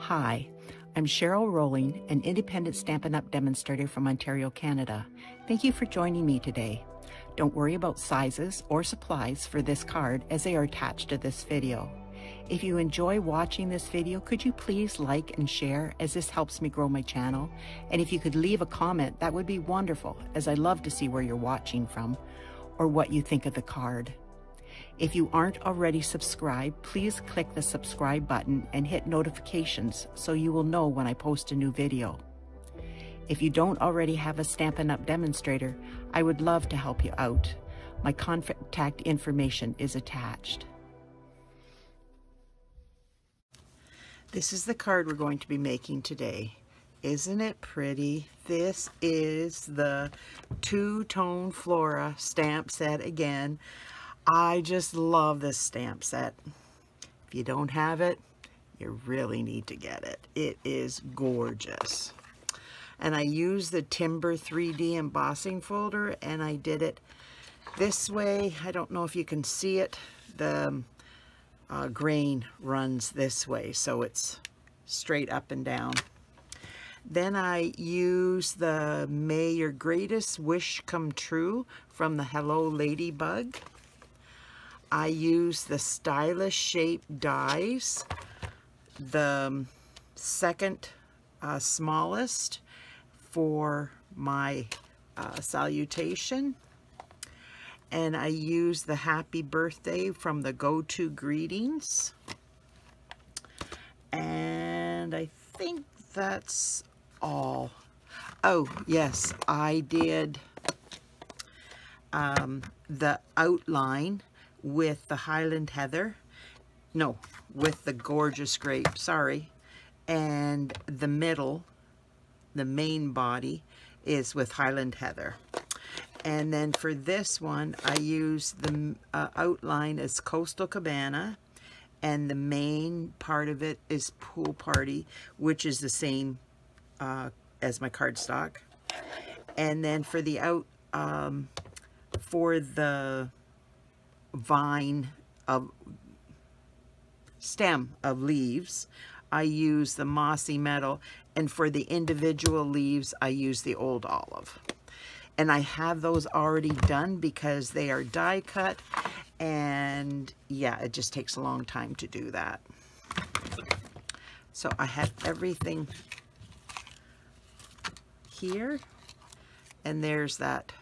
Hi, I'm Cheryl Rowling, an independent Stampin' Up! Demonstrator from Ontario, Canada. Thank you for joining me today. Don't worry about sizes or supplies for this card as they are attached to this video. If you enjoy watching this video, could you please like and share as this helps me grow my channel? And if you could leave a comment, that would be wonderful, as I love to see where you're watching from or what you think of the card. If you aren't already subscribed, please click the subscribe button and hit notifications so you will know when I post a new video. If you don't already have a Stampin' Up! Demonstrator, I would love to help you out. My contact information is attached. This is the card we're going to be making today. Isn't it pretty? This is the two-tone Flora stamp set again. I just love this stamp set. If you don't have it, you really need to get it. It is gorgeous. And I used the Timber 3D embossing folder, and I did it this way. I don't know if you can see it. The grain runs this way, so it's straight up and down. Then I use the May Your Greatest Wish Come True from the Hello Ladybug. I use the Stylish Shape dies, the second smallest for my salutation. And I use the Happy Birthday from the Go-To Greetings. And I think that's all. Oh, yes, I did the outline with the Highland Heather. No, with the gorgeous Grape, sorry. And the middle, the main body, is with Highland Heather. And then for this one, I use the outline as Coastal Cabana, and the main part of it is Pool Party, which is the same as my cardstock. And then for the for the vine of stem of leaves, I use the Mossy Meadow, and for the individual leaves, I use the Old Olive. And I have those already done because they are die cut, and yeah, it just takes a long time to do that. So I have everything here, and there's that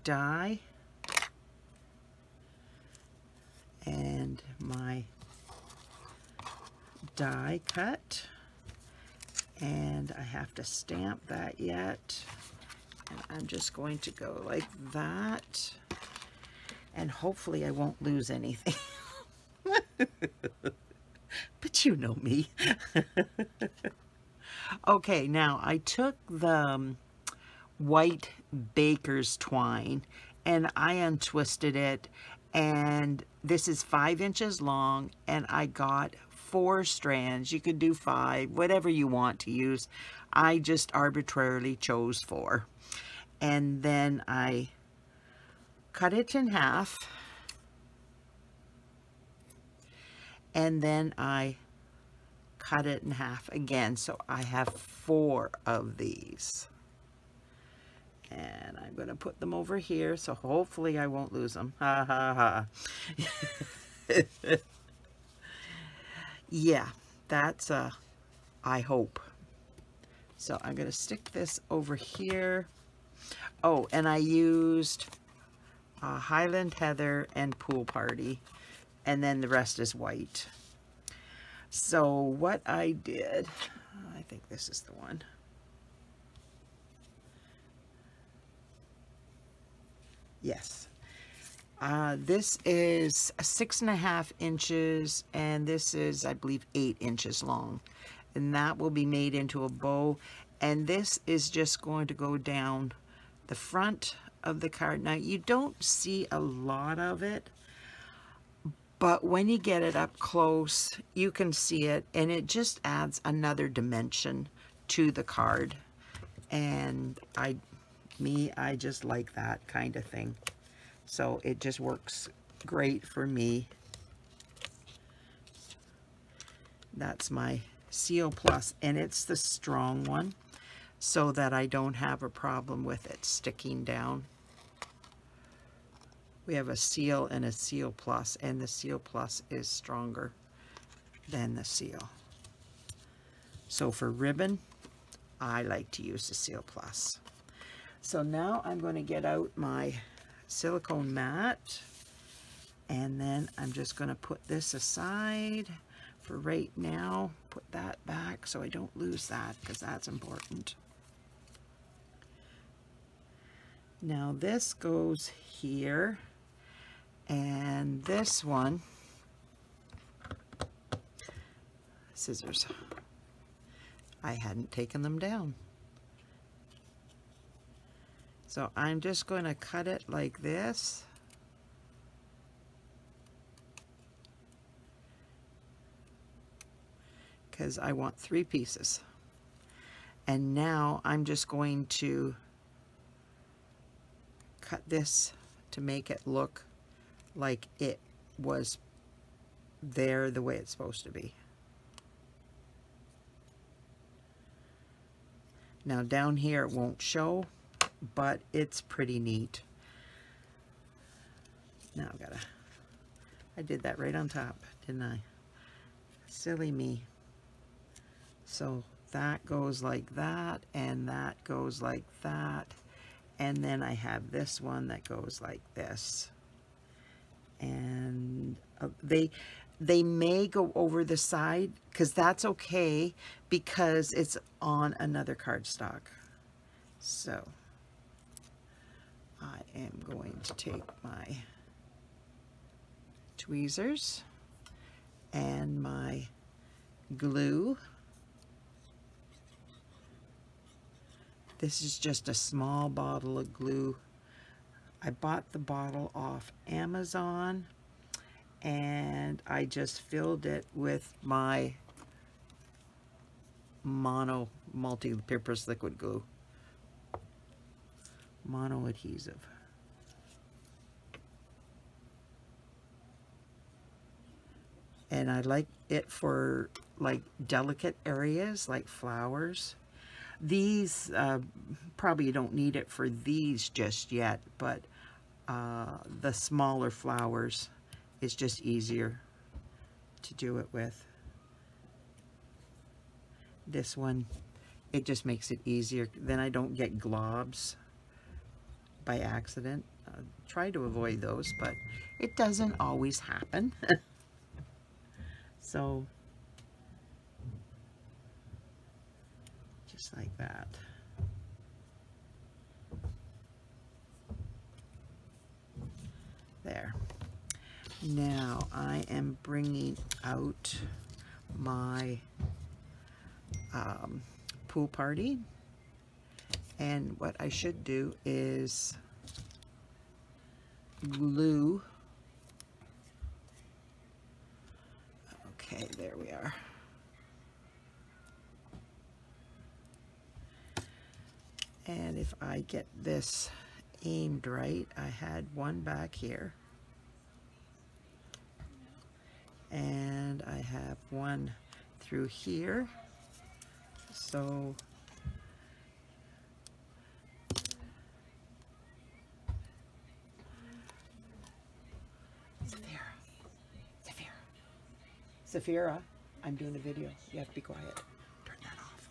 die and my die cut, and I have to stamp that yet. And I'm just going to go like that, and hopefully I won't lose anything. But you know me. Okay, now I took the white baker's twine and I untwisted it, and this is 5 inches long, and I got 4 strands. You could do 5, whatever you want to use. I just arbitrarily chose 4. And then I cut it in half, and then I cut it in half again, so I have 4 of these. And I'm going to put them over here, so hopefully I won't lose them. Ha ha ha. Yeah, that's I hope. So I'm going to stick this over here. Oh, and I used Highland Heather and Pool Party, and then the rest is white. So what I did, I think this is the one. Yes. This is 6.5 inches, and this is, I believe, 8 inches long. And that will be made into a bow. And this is just going to go down the front of the card. Now, you don't see a lot of it, but when you get it up close, you can see it, and it just adds another dimension to the card. And I just like that kind of thing. So it just works great for me. That's my Seal Plus, and it's the strong one, so that I don't have a problem with it sticking down. We have a Seal and a Seal Plus, and the Seal Plus is stronger than the Seal. So for ribbon, I like to use the Seal Plus. So now I'm going to get out my silicone mat, and then I'm just going to put this aside for right now. Put that back so I don't lose that, because that's important. Now this goes here, and this one, scissors, I hadn't taken them down. So I'm just going to cut it like this. Because I want 3 pieces. And now I'm just going to cut this to make it look like it was there the way it's supposed to be. Now down here it won't show, but it's pretty neat. Now I did that right on top, didn't I? Silly me. So that goes like that, and that goes like that, and then I have this one that goes like this. And they may go over the side, because that's okay, because it's on another cardstock. So I am going to take my tweezers and my glue. This is just a small bottle of glue. I bought the bottle off Amazon, and I just filled it with my multi-purpose liquid glue. Mono adhesive. And I like it for like delicate areas like flowers. These probably you don't need it for these just yet, but the smaller flowers is just easier to do it with. This one, it just makes it easier. Then I don't get globs by accident. Try to avoid those, but it doesn't always happen. So just like that. There. Now I am bringing out my pool party, and what I should do is glue. Okay, there we are. And if I get this aimed right, I had one back here, and I have one through here. So Saphira, I'm doing a video. You have to be quiet. Turn that off.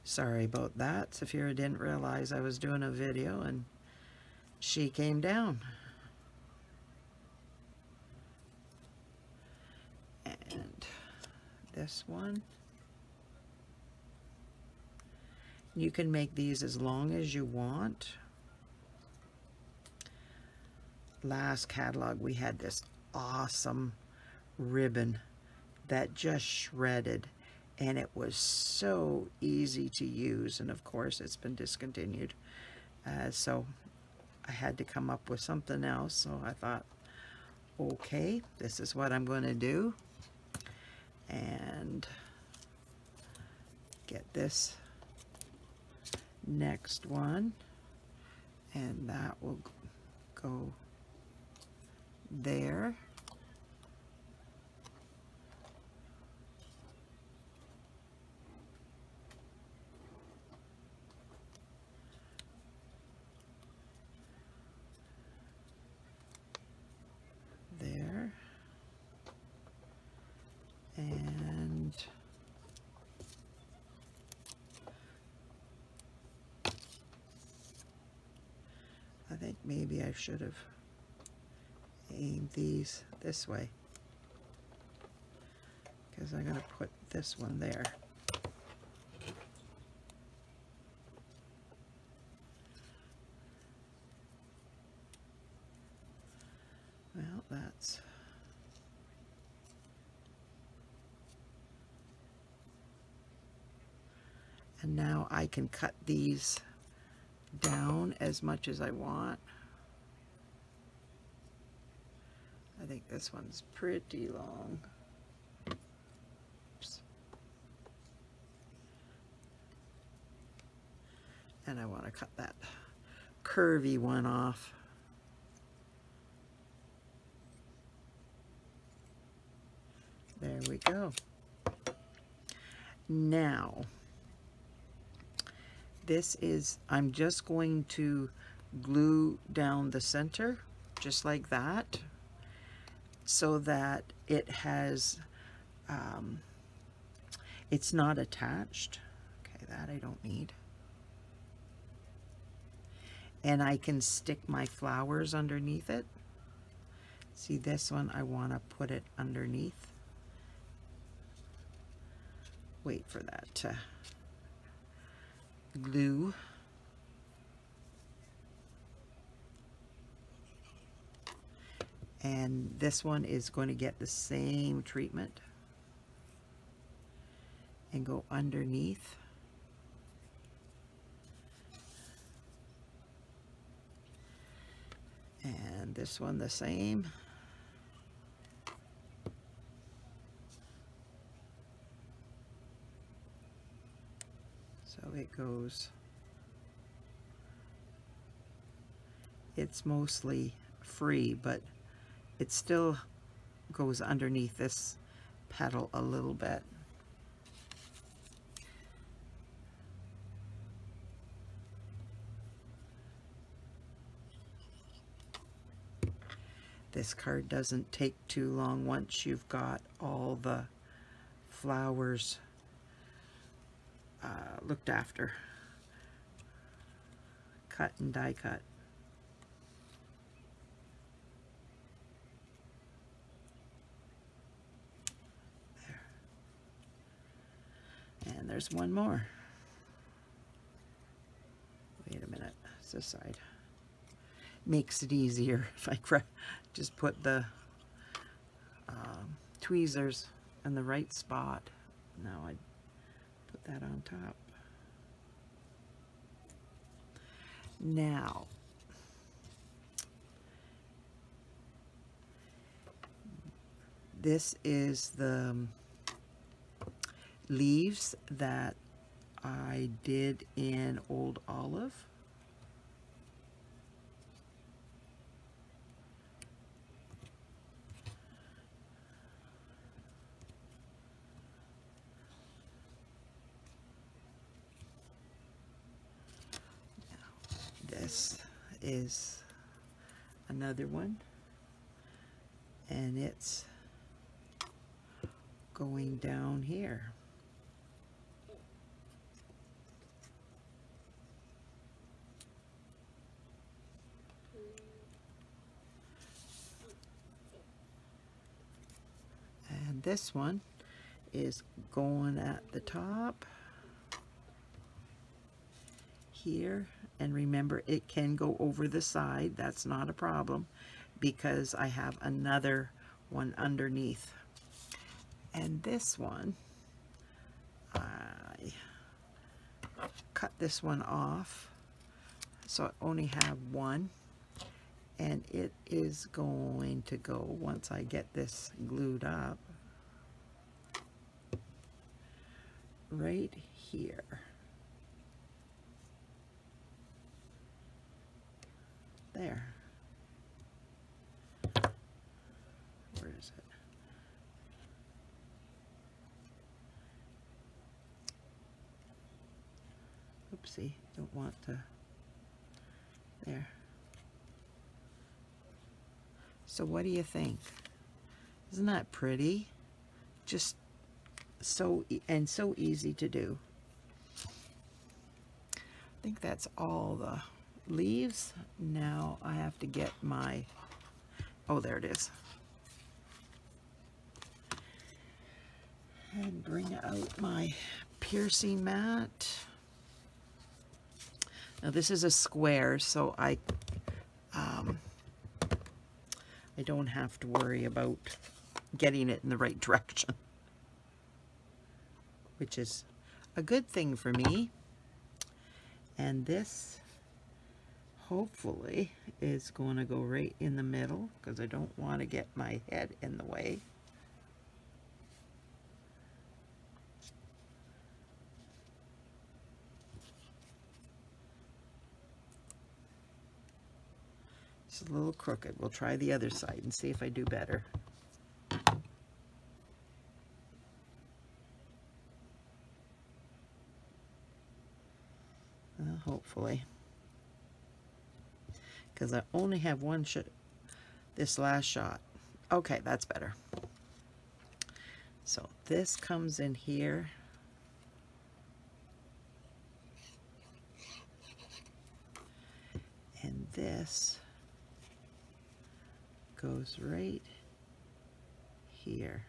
Sorry about that. Saphira didn't realize I was doing a video, and she came down. And this one. You can make these as long as you want. Last catalog we had this awesome ribbon that just shredded, and it was so easy to use, and of course it's been discontinued, so I had to come up with something else. So I thought, okay, this is what I'm going to do, and get this next one, and that will go there. maybe I should have aimed these this way, because I'm going to put this one there. Well, that's... And now I can cut these down as much as I want. I think this one's pretty long. Oops. And I want to cut that curvy one off. There we go. Now, this is, I'm just going to glue down the center, just like that, so that it has, it's not attached. Okay, that I don't need. And I can stick my flowers underneath it. See, this one, I want to put it underneath. Wait for that to glue. And this one is going to get the same treatment and go underneath. And this one the same. So it goes, it's mostly free, but it still goes underneath this petal a little bit. This card doesn't take too long once you've got all the flowers looked after. Cut and die cut. There. And there's one more. Wait a minute, it's this side. Makes it easier if I just put the tweezers in the right spot. Now I put that on top. Now, this is the leaves that I did in Old Olive. This is another one, and it's going down here. And this one is going at the top here. And remember, it can go over the side. That's not a problem because I have another one underneath. And this one, I cut this one off, so I only have one. And it is going to go, once I get this glued up, right here. There. Where is it? Oopsie, don't want to. There. So what do you think? Isn't that pretty? Just so easy to do. I think that's all the leaves. Now I have to get my, oh, there it is. And bring out my piercing mat. Now this is a square, so I don't have to worry about getting it in the right direction, which is a good thing for me. And this hopefully is going to go right in the middle because I don't want to get my head in the way. It's a little crooked. We'll try the other side and see if I do better. Well, hopefully. Because I only have one shot, this last shot. Okay, that's better. So this comes in here. And this goes right here.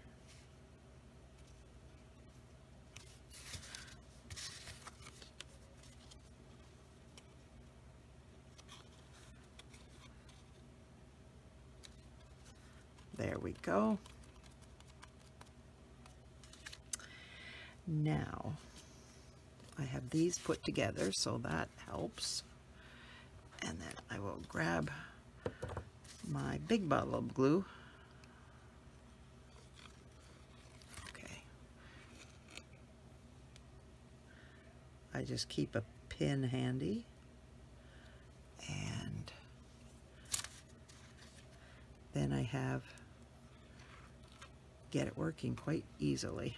There we go. Now I have these put together, so that helps. And then I will grab my big bottle of glue. Okay. I just keep a pin handy. And then I get it working quite easily.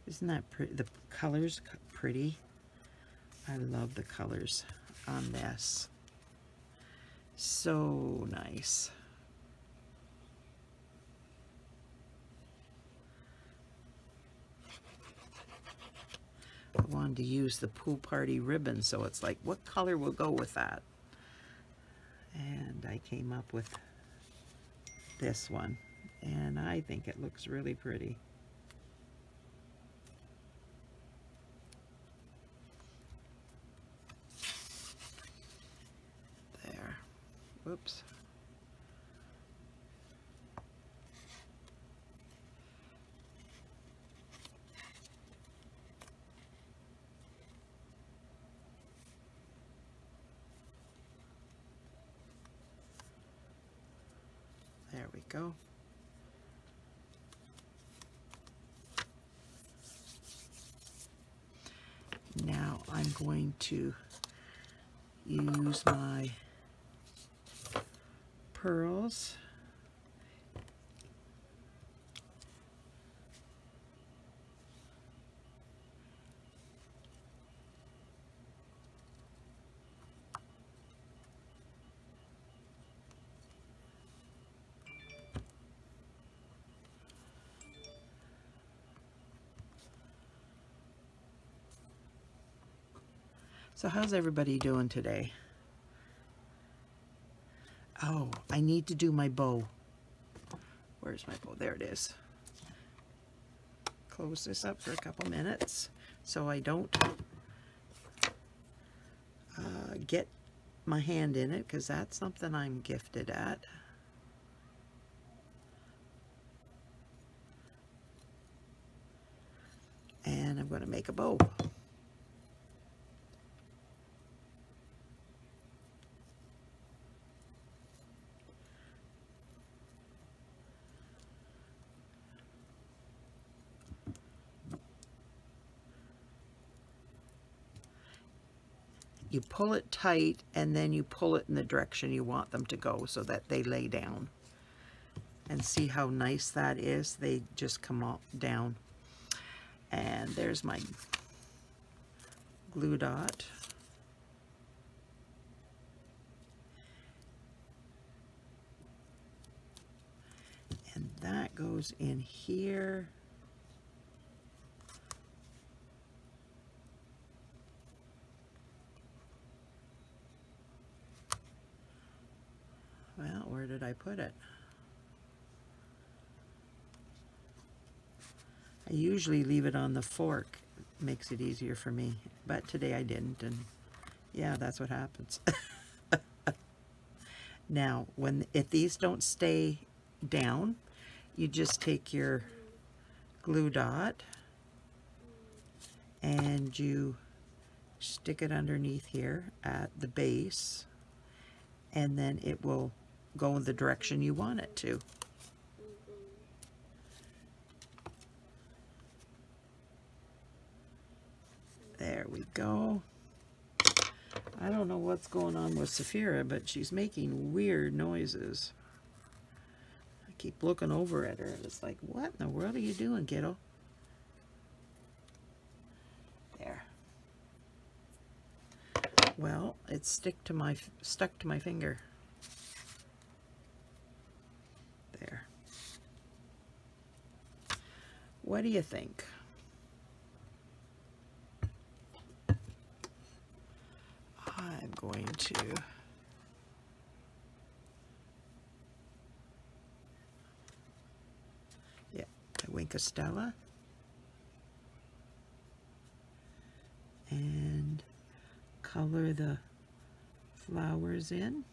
Isn't that pretty? The colors pretty. I love the colors on this. So nice. I wanted to use the pool party ribbon, so it's like, what color will go with that? And I came up with this one, and I think it looks really pretty. There. Whoops. There we go. Now I'm going to use my pearls. So how's everybody doing today? Oh, I need to do my bow. Where's my bow? There it is. Close this up for a couple minutes so I don't get my hand in it, because that's something I'm gifted at. And I'm going to make a bow. You pull it tight, and then you pull it in the direction you want them to go so that they lay down. And see how nice that is? They just come up, down. And there's my glue dot. goes in here. Well, where did I put it? I usually leave it on the fork. Makes it easier for me, but today I didn't, and yeah, that's what happens. Now, if these don't stay down, you just take your glue dot and you stick it underneath here at the base, and then it will go in the direction you want it to. There we go. I don't know what's going on with Saphira, but she's making weird noises. I keep looking over at her and it's like, what in the world are you doing, kiddo? There. Well, it's stuck to my finger. There. What do you think? I'm going to wink a Stella and color the flowers in.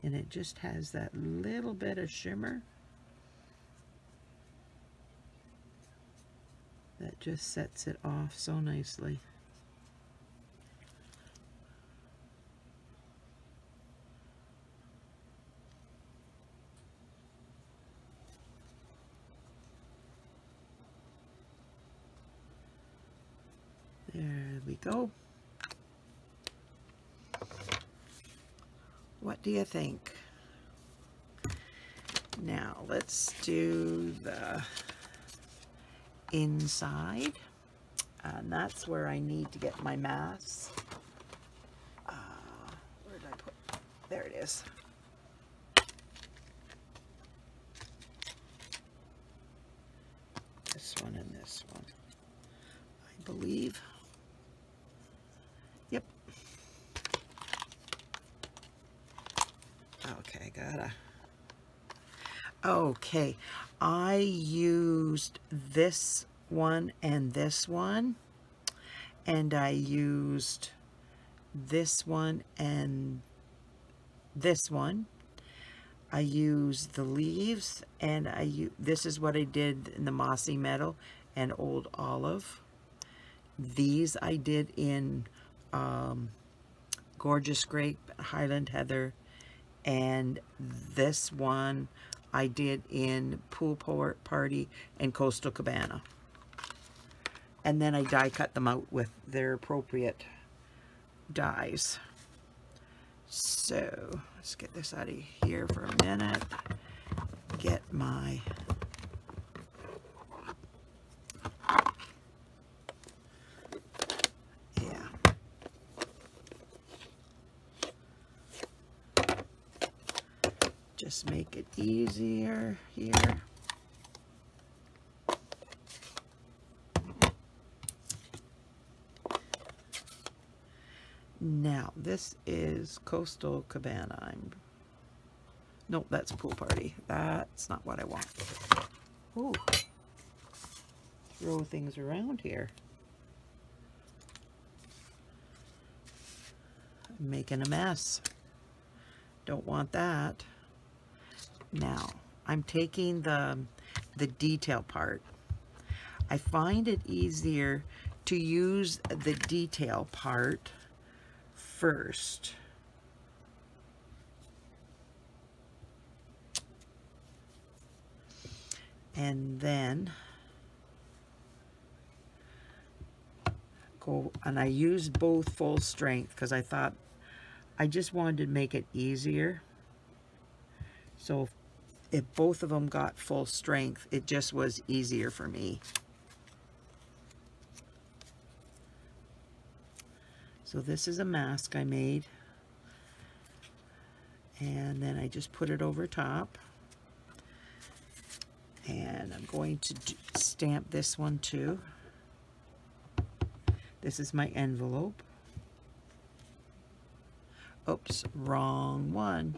And it just has that little bit of shimmer that just sets it off so nicely. There we go. What do you think? Now let's do the inside, and that's where I need to get my mass. Where did I put? There it is. This one and this one, I believe. Yep. Okay, gotta. Okay, I used this one and this one, and I used this one and this one. I used the leaves, and this is what I did in the Mossy Meadow and Old Olive. These I did in Gorgeous Grape, Highland Heather, and this one I did in Pool Party and Coastal Cabana. And then I die cut them out with their appropriate dies. So let's get this out of here for a minute. Get my just make it easier here. Now this is Coastal Cabana. Nope, that's Pool Party. That's not what I want. Ooh, throw things around here. I'm making a mess. Don't want that. Now, I'm taking the detail part. I find it easier to use the detail part first. And then go, and I used both full strength because I thought I just wanted to make it easier. So if both of them got full strength, it just was easier for me. So this is a mask I made, And then I just put it over top. And I'm going to stamp this one too. This is my envelope. Oops, wrong one.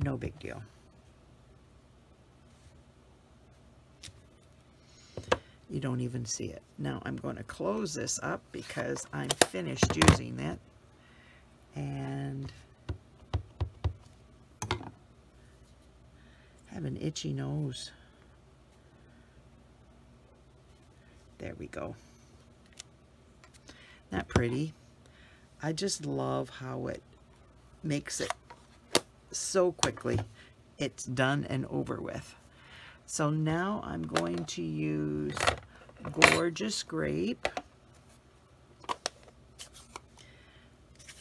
No big deal. You don't even see it. Now I'm going to close this up because I'm finished using it. And have an itchy nose. There we go. Not pretty. I just love how it makes it so quickly. It's done and over with. So now I'm going to use Gorgeous Grape.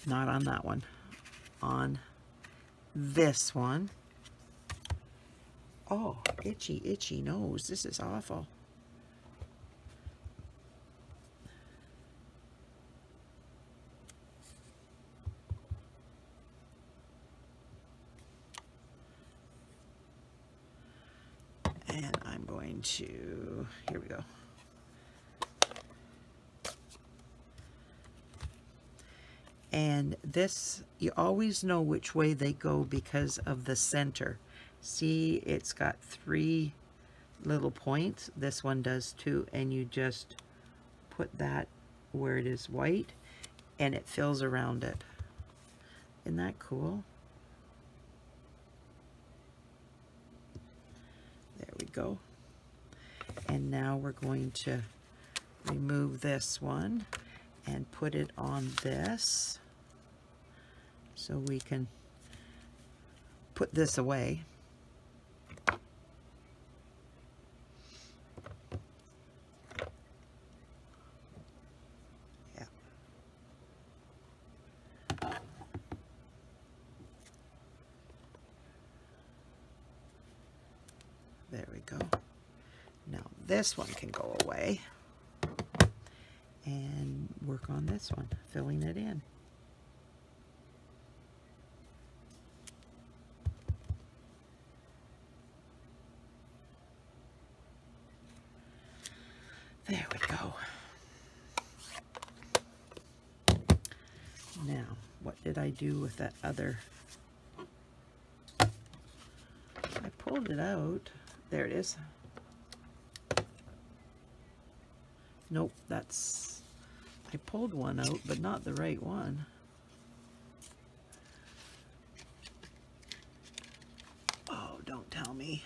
Not on that one. On this one. Oh, itchy, itchy nose. This is awful. And I'm going to, here we go. And this, you always know which way they go because of the center. See, it's got 3 little points. This one does too. And you just put that where it is white and it fills around it. Isn't that cool? There we go. And now we're going to remove this one and put it on this so we can put this away. Yeah. There we go. Now this one can go away and work on this one, filling it in. There we go. Now, what did I do with that other? I pulled it out. There it is. Nope, that's, I pulled one out, but not the right one. Oh, don't tell me.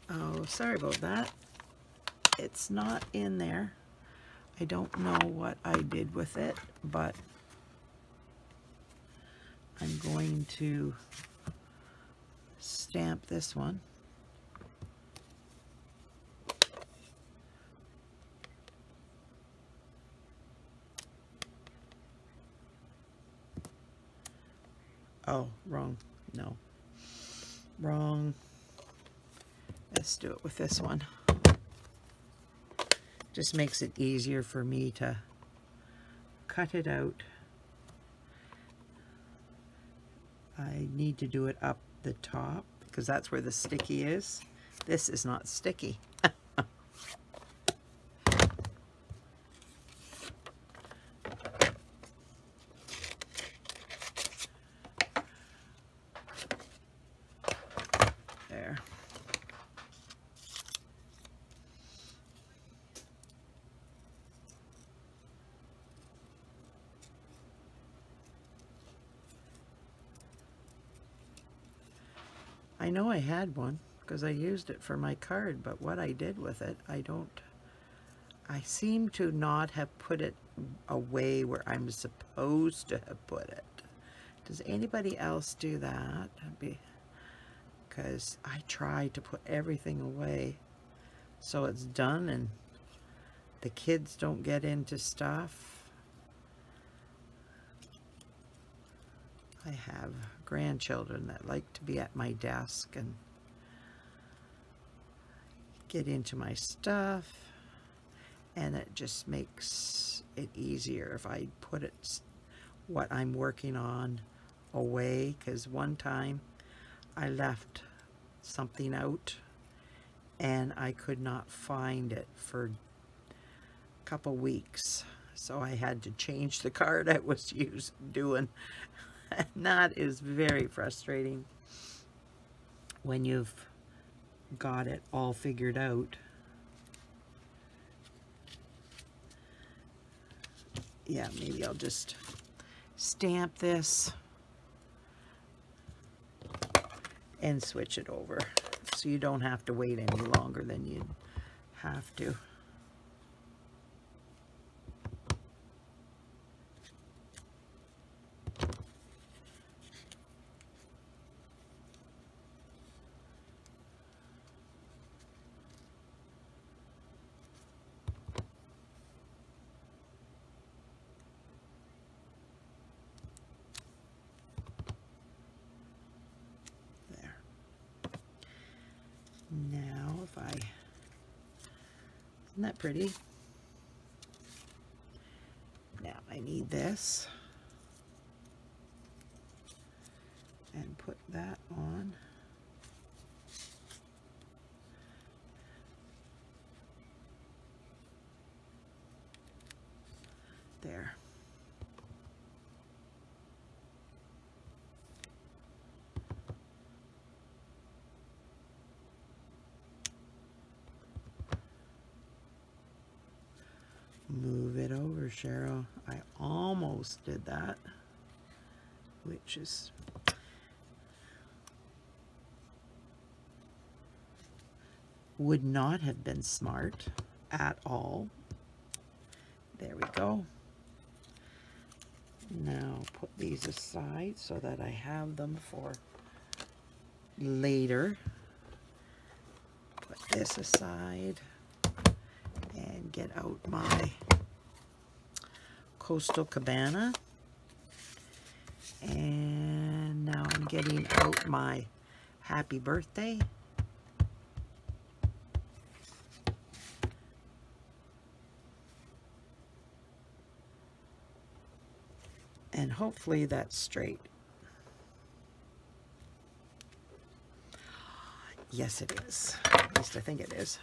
Oh, sorry about that. It's not in there. I don't know what I did with it, but I'm going to stamp this one. Oh, wrong. No. Wrong. Let's do it with this one. Just makes it easier for me to cut it out. I need to do it up the top because that's where the sticky is. This is not sticky. There. I know I had one because I used it for my card, but what I did with it, I seem to not have put it away where I'm supposed to have put it. Does anybody else do that? Because I try to put everything away so it's done and the kids don't get into stuff. I have grandchildren that like to be at my desk and get into my stuff, and it just makes it easier if I put it, what I'm working on, away, because one time I left something out and I could not find it for a couple weeks, so I had to change the card I was doing. And that is very frustrating when you've got it all figured out. Yeah, maybe I'll just stamp this and switch it over so you don't have to wait any longer than you'd have to. Now, isn't that pretty? Now I need this and put that on. There. Move it over, Cheryl. I almost did that, which is would not have been smart at all. There we go. Now put these aside so that I have them for later. Put this aside and get out my Coastal Cabana. And now I'm getting out my Happy Birthday. And hopefully that's straight. Yes, it is. At least I think it is.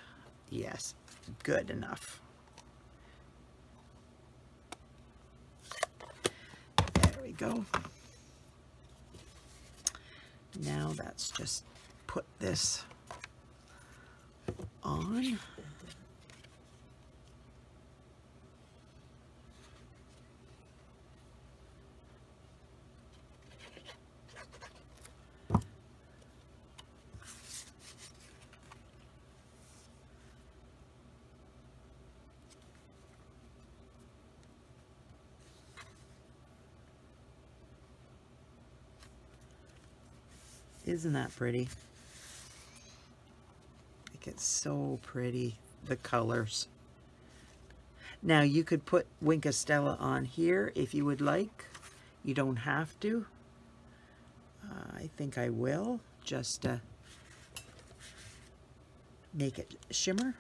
Yes, good enough. There we go. Now that's just put this on. Isn't that pretty? Like, it's so pretty, the colors. Now you could put Wink of Stella on here if you would like. You don't have to. I think I will, just to make it shimmer.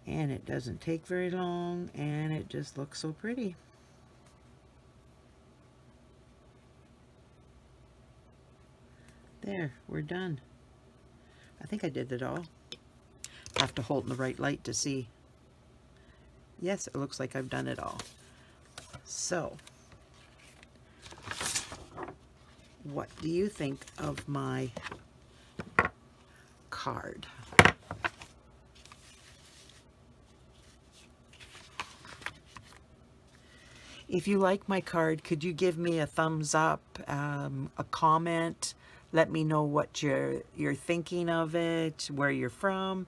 And it doesn't take very long, and it just looks so pretty. There, we're done. I think I did it all. Have to hold in the right light to see. Yes, it looks like I've done it all. So, what do you think of my card? If you like my card, could you give me a thumbs up, a comment? Let me know what you're thinking of it, where you're from.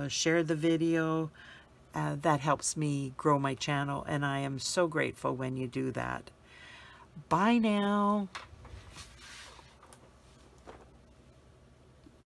Share the video. That helps me grow my channel, and I am so grateful when you do that. Bye now.